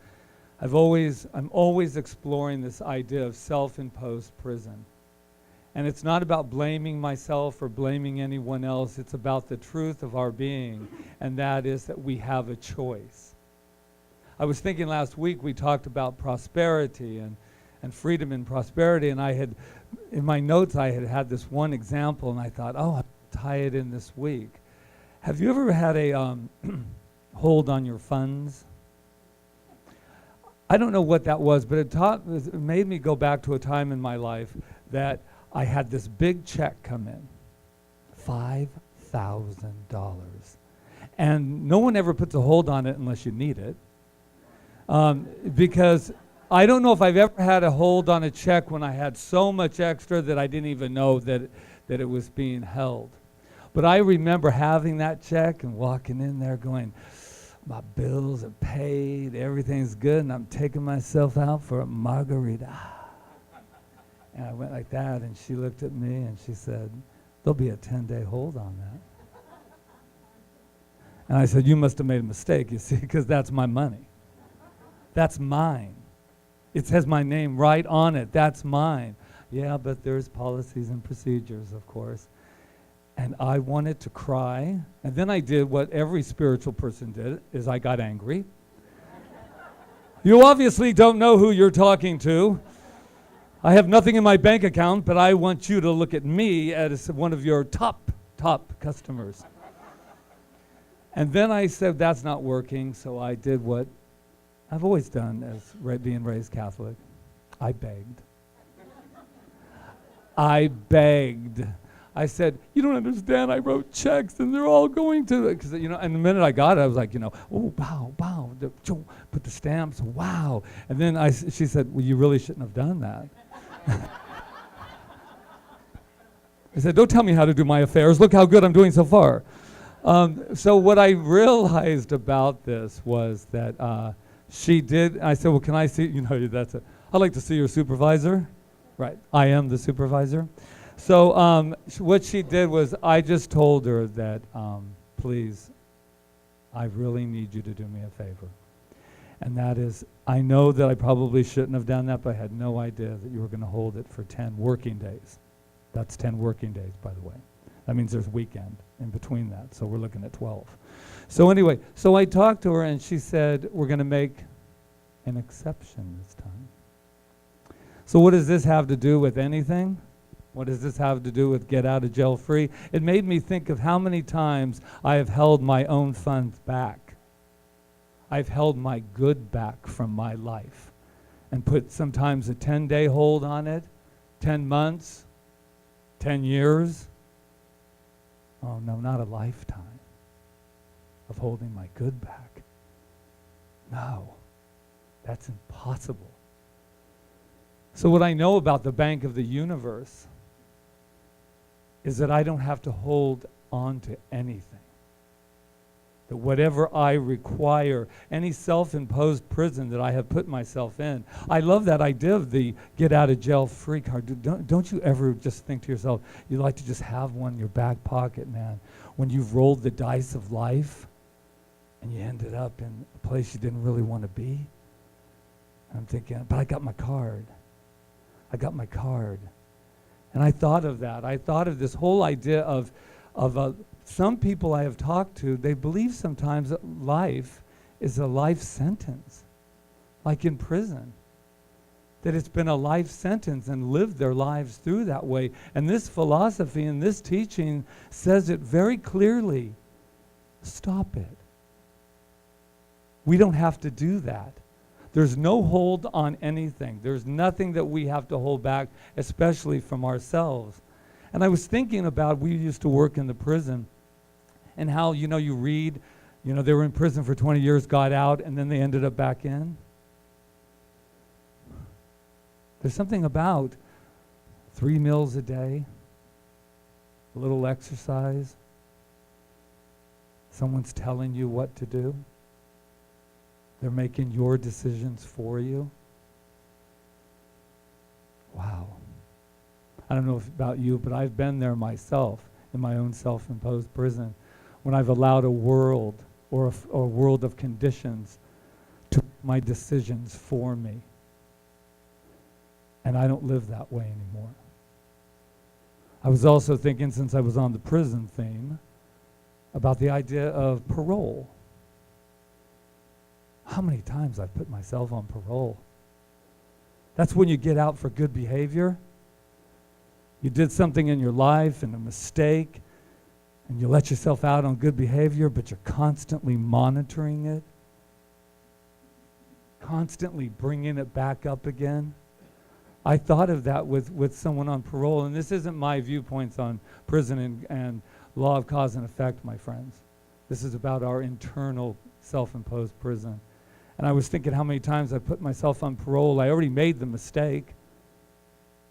I'm always exploring this idea of self-imposed prison. And it's not about blaming myself or blaming anyone else. It's about the truth of our being, and that is that we have a choice. I was thinking last week we talked about prosperity and freedom and prosperity, and I had, in my notes, I had this one example, and I thought, oh, I'll tie it in this week. Have you ever had a hold on your funds? I don't know what that was, but it made me go back to a time in my life that I had this big check come in, $5,000. And no one ever puts a hold on it unless you need it. Because I don't know if I've ever had a hold on a check when I had so much extra that I didn't even know that it was being held. But I remember having that check and walking in there going, my bills are paid, everything's good, and I'm taking myself out for a margarita. And I went like that, and she looked at me and she said, there'll be a 10-day hold on that. And I said, you must have made a mistake, you see, because that's my money. That's mine. It says my name right on it. That's mine. Yeah, but there's policies and procedures, of course. And I wanted to cry. And then I did what every spiritual person did, is I got angry. You obviously don't know who you're talking to. I have nothing in my bank account, but I want you to look at me as one of your top customers. And then I said, that's not working, so I did what I've always done as being raised Catholic. I begged. I said, you don't understand, I wrote checks and they're all going to, because, and the minute I got it, I was like, oh, wow, put the stamps, wow. And then she said, well, you really shouldn't have done that. I said, don't tell me how to do my affairs, look how good I'm doing so far. So what I realized about this was that she did, I said, well, can I see, I'd like to see your supervisor. Right, I am the supervisor. So what she did was I just told her that, please, I really need you to do me a favor. And that is, I know that I probably shouldn't have done that, but I had no idea that you were going to hold it for 10 working days. That's 10 working days, by the way. That means there's weekend in between that, so we're looking at 12. So anyway, so I talked to her and she said, we're going to make an exception this time. So what does this have to do with anything? What does this have to do with get out of jail free? It made me think of how many times I have held my own funds back. I've held my good back from my life and put sometimes a 10-day hold on it, 10 months, 10 years. Oh no, not a lifetime of holding my good back. No, that's impossible. So what I know about the bank of the universe is that I don't have to hold on to anything. That whatever I require, any self-imposed prison that I have put myself in. I love that idea of the get out of jail free card. Don't you ever just think to yourself, you'd like to just have one in your back pocket, man, when you've rolled the dice of life and you ended up in a place you didn't really want to be? I'm thinking, but I got my card. I got my card. And I thought of that. I thought of this whole idea of some people I have talked to, they believe sometimes that life is a life sentence, like in prison. That it's been a life sentence and lived their lives through that way. And this philosophy and this teaching says it very clearly. Stop it. We don't have to do that. There's no hold on anything. There's nothing that we have to hold back, especially from ourselves. And I was thinking about, we used to work in the prison, and how, you read, they were in prison for 20 years, got out, and then they ended up back in. There's something about 3 meals a day, a little exercise, someone's telling you what to do. They're making your decisions for you. Wow. I don't know about you, but I've been there myself in my own self-imposed prison when I've allowed a world or a world of conditions to make my decisions for me. And I don't live that way anymore. I was also thinking, since I was on the prison theme, about the idea of parole. How many times I've put myself on parole? That's when you get out for good behavior. You did something in your life and a mistake, and you let yourself out on good behavior, but you're constantly monitoring it, constantly bringing it back up again. I thought of that with someone on parole, and this isn't my viewpoints on prison and law of cause and effect, my friends. This is about our internal self-imposed prison. And I was thinking how many times I put myself on parole. I already made the mistake.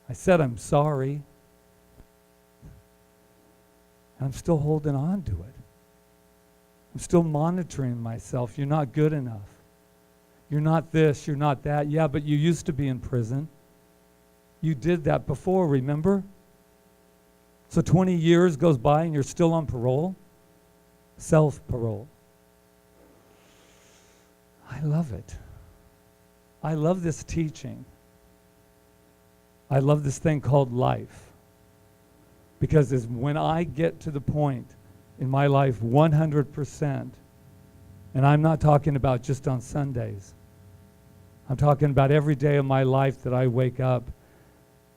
I said I'm sorry. I'm still holding on to it. I'm still monitoring myself. You're not good enough. You're not this, you're not that. Yeah, but you used to be in prison. You did that before, remember? So 20 years goes by and you're still on parole? Self-parole. I love it. I love this teaching. I love this thing called life. Because when I get to the point in my life 100%, and I'm not talking about just on Sundays, I'm talking about every day of my life that I wake up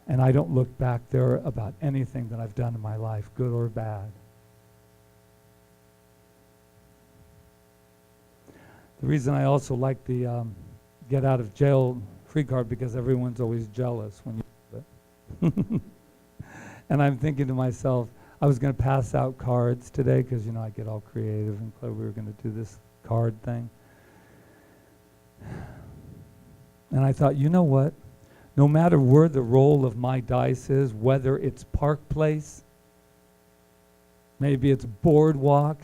and I don't look back there about anything that I've done in my life, good or bad. The reason I also like the get out of jail free card, because everyone's always jealous when you do it. And I'm thinking to myself, I was going to pass out cards today because, I get all creative and we were going to do this card thing. And I thought, you know what? No matter where the roll of my dice is, whether it's Park Place, maybe it's Boardwalk.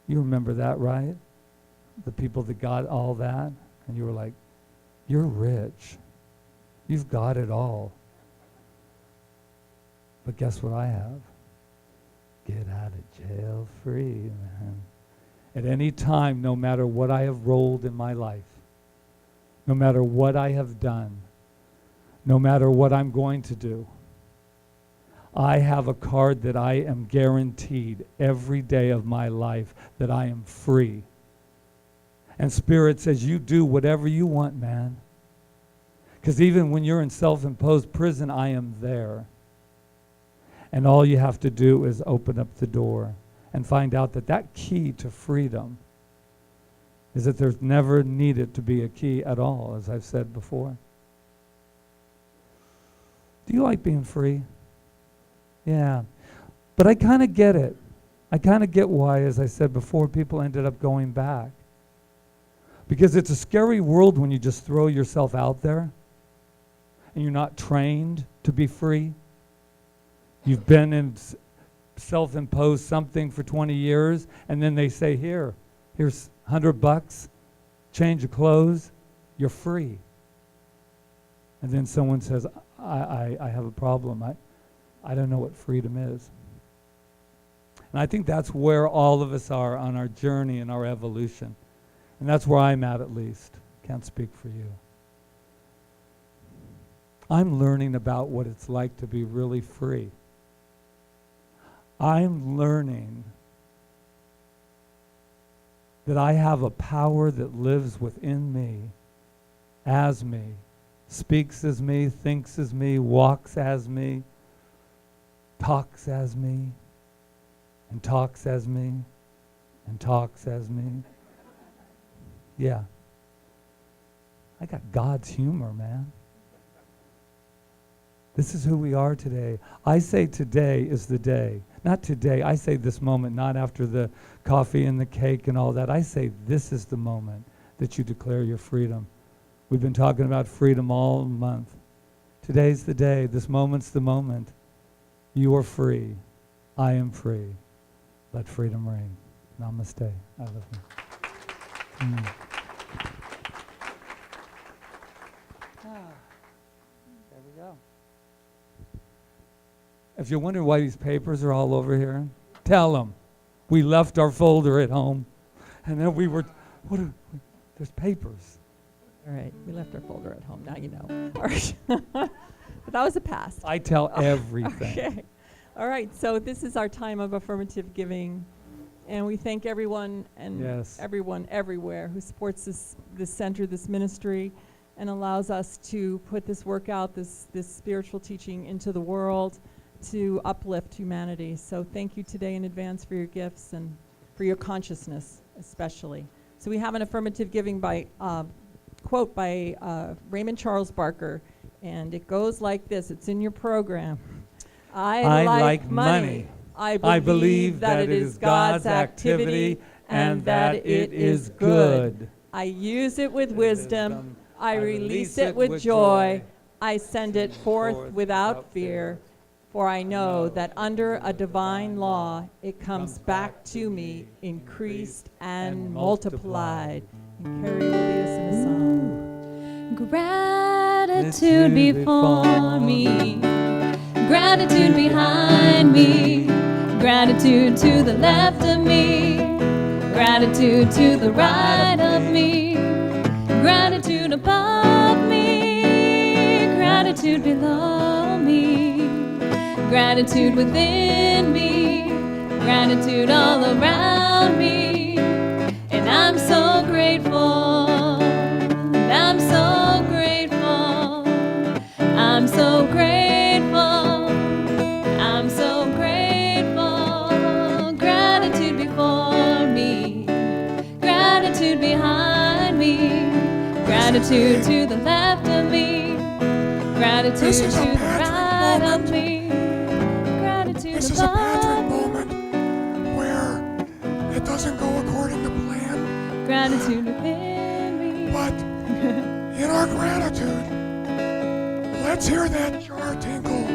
You remember that, right? The people that got all that. And you were like, you're rich. You've got it all. But guess what I have? Get out of jail free, man. At any time, no matter what I have rolled in my life, no matter what I have done, no matter what I'm going to do, I have a card that I am guaranteed every day of my life that I am free. And Spirit says, you do whatever you want, man. Because even when you're in self-imposed prison, I am there. And all you have to do is open up the door and find out that that key to freedom is that there's never needed to be a key at all, as I've said before. Do you like being free? Yeah. But I kind of get it. I kind of get why, as I said before, people ended up going back. Because it's a scary world when you just throw yourself out there and you're not trained to be free. You've been in self-imposed something for 20 years, and then they say, here's $100, change of clothes, you're free. And then someone says, I have a problem. I don't know what freedom is. And I think that's where all of us are on our journey and our evolution. And that's where I'm at least. Can't speak for you. I'm learning about what it's like to be really free. I'm learning that I have a power that lives within me, as me, speaks as me, thinks as me, walks as me, talks as me, and talks as me, and talks as me. Yeah. I got God's humor, man. This is who we are today. I say today is the day. Not today. I say this moment, not after the coffee and the cake and all that. I say this is the moment that you declare your freedom. We've been talking about freedom all month. Today's the day. This moment's the moment. You are free. I am free. Let freedom reign. Namaste. I love you. There we go. If you're wondering why these papers are all over here, tell them. We left our folder at home, and then we were, there's papers. All right, we left our folder at home. Now you know. All right. But that was a past. I tell everything. Okay. All right, so this is our time of affirmative giving, and we thank everyone and everyone everywhere who supports this center, this ministry, and allows us to put this work out, this spiritual teaching into the world to uplift humanity. So thank you today in advance for your gifts and for your consciousness especially. So we have an affirmative giving by quote by Raymond Charles Barker, and it goes like this. It's in your program. I like money. I believe that it is God's activity and that it is good. I use it with wisdom. I release it with joy. I send it forth without fear. For I know that under a divine law, it comes back to me, increased and multiplied. And Carrie will lead us in a song. Gratitude before me, gratitude behind me, gratitude to the left of me, gratitude to the right of me, gratitude above me, gratitude below me, gratitude within me, gratitude all around me. And I'm so grateful, and I'm so grateful, I'm so grateful, I'm so grateful. Gratitude before me, gratitude behind me, gratitude to the left of me, gratitude to the right of me. This is a Patrick moment where it doesn't go according to plan. Gratitude within me. But in our gratitude, let's hear that jar tinkle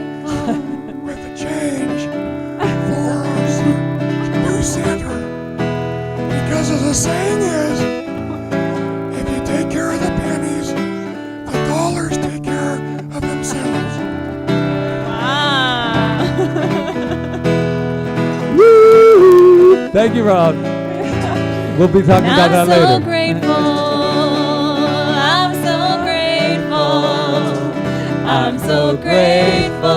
with the change for our new center. Because as the saying is, if you take care of the pennies, the dollars take care of themselves. Thank you, Rob. We'll be talking about that later. I'm so grateful. I'm so grateful. I'm so grateful.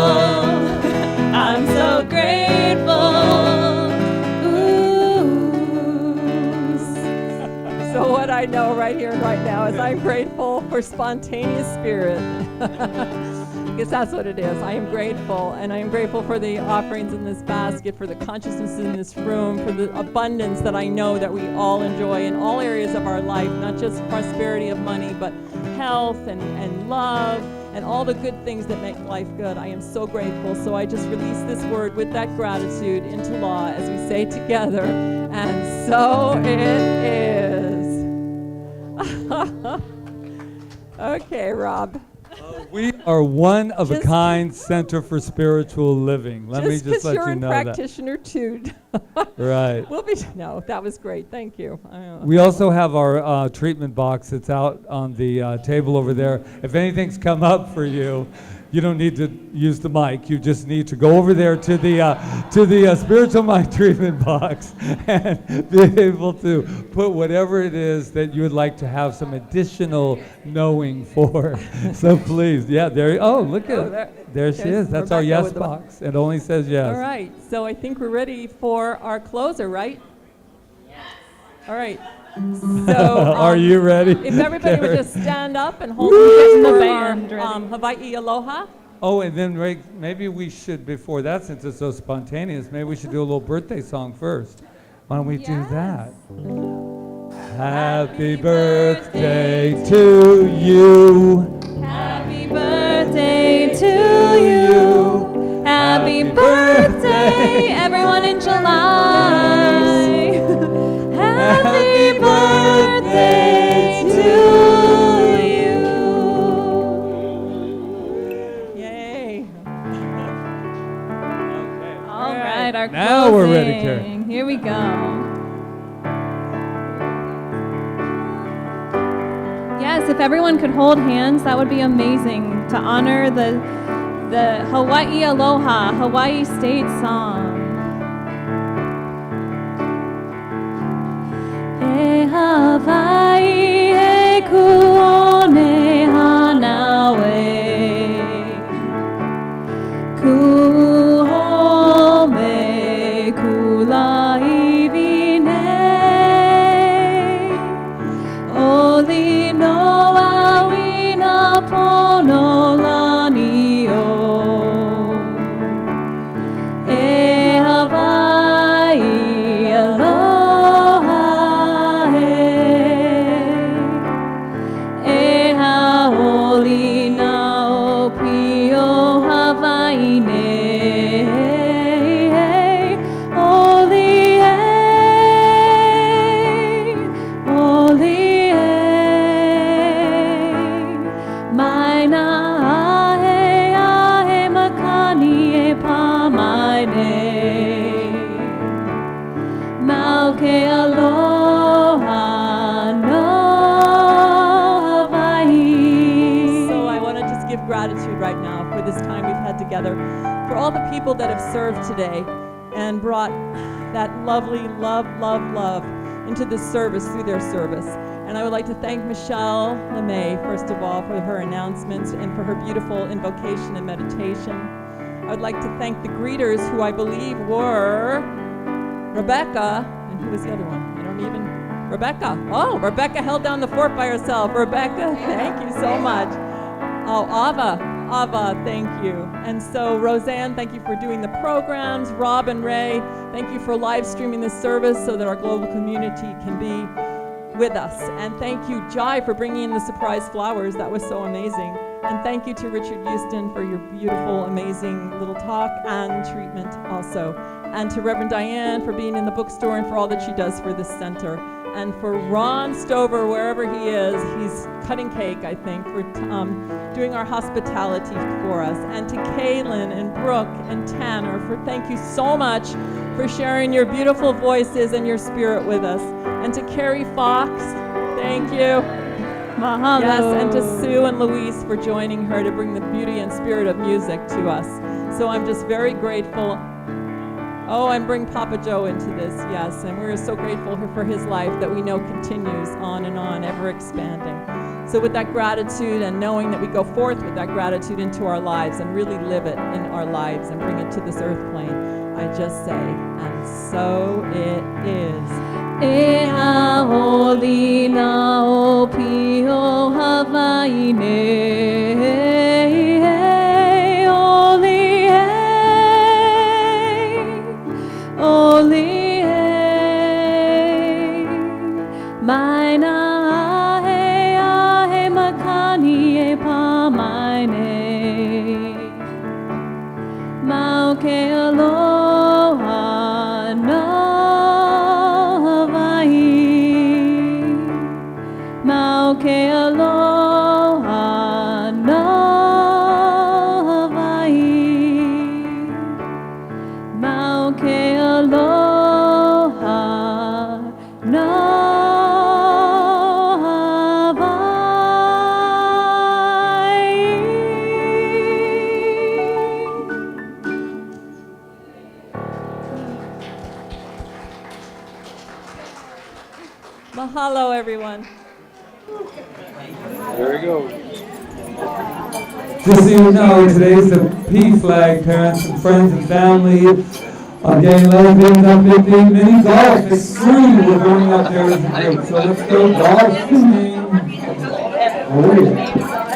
I'm so grateful. Ooh. So what I know right here and right now is I'm grateful for spontaneous spirit. Because that's what it is. I am grateful, and I am grateful for the offerings in this basket, for the consciousness in this room, for the abundance that I know that we all enjoy in all areas of our life, not just prosperity of money, but health and love and all the good things that make life good. I am so grateful. So I just release this word with that gratitude into law as we say together, and so it is. Okay, Rob. We are one of a kind center for spiritual living. Let me just let you're you a know that. practitioner too. Right. No, that was great. Thank you. We also have our treatment box that's out on the table over there. If anything's come up for you, you don't need to use the mic. You just need to go over there to the spiritual mind treatment box and be able to put whatever it is that you would like to have some additional knowing for. So please, yeah, there. Oh, look at there she is. That's our Rebecca yes box. It only says yes. All right. So I think we're ready for our closer, right? Yes. All right. So, are you ready? If everybody would just stand up and hold the band band Hawaii Aloha. Oh, and then maybe we should, before that, since it's so spontaneous, maybe we should do a little birthday song first. Why don't we do that? Happy birthday to you. Happy birthday to you. Happy birthday, everyone in July. Happy birthday to you. Yay. All right, our Now we're ready, closing. Karen. Here we go. Yes, if everyone could hold hands, that would be amazing to honor the Hawaii Aloha, Hawaii State song. E Hawaii e kuone hanawe, kuhome kulai vine, oli noa wina pono lani o. E Hawaii aloha e haoli na o pio Hawaii ne oli mai na ahe makani e pa mai ne mau ke aloha no Hawaii. So I want to just give gratitude right now for this time we've had together, for all the people that have served today and brought that lovely love into this service through their service. And I would like to thank Michelle LeMay, first of all, for her announcements and for her beautiful invocation and meditation. I would like to thank the greeters, who I believe were Rebecca, and who was the other one? I don't even, Rebecca. Oh, Rebecca held down the fort by herself. Rebecca, thank you so much. Oh, Ava, thank you. And so Roseanne, thank you for doing the programs. Rob and Ray, thank you for live streaming this service so that our global community can be with us. And thank you, Jai, for bringing in the surprise flowers. That was so amazing. And thank you to Richard Houston for your beautiful, amazing little talk and treatment also. And to Reverend Diane for being in the bookstore and for all that she does for this center. And for Ron Stover, wherever he is, he's cutting cake, I think, for doing our hospitality for us. And to Kaylin and Brooke and Tanner, for thank you so much for sharing your beautiful voices and your spirit with us. And to Carrie Fox, thank you. Mahalo. Yes, and to Sue and Louise for joining her to bring the beauty and spirit of music to us. So I'm just very grateful. Oh, and bring Papa Joe into this, yes. And we're so grateful for his life that we know continues on and on, ever expanding. So with that gratitude and knowing that we go forth with that gratitude into our lives and really live it in our lives and bring it to this earth plane, I just say, and so it is. E haoli na o pio Hawaii ne oli mai na ahe makani e pa mai ne mau ke aloha no Hawaii mau ke aloha ke aloha no Mahalo, everyone. Just so you know, today's the P flag, parents and friends and family. Gay, lesbians, uplifting, mini golf, extreme. We're going up there as a group. So let's go golfing. Oh, yeah.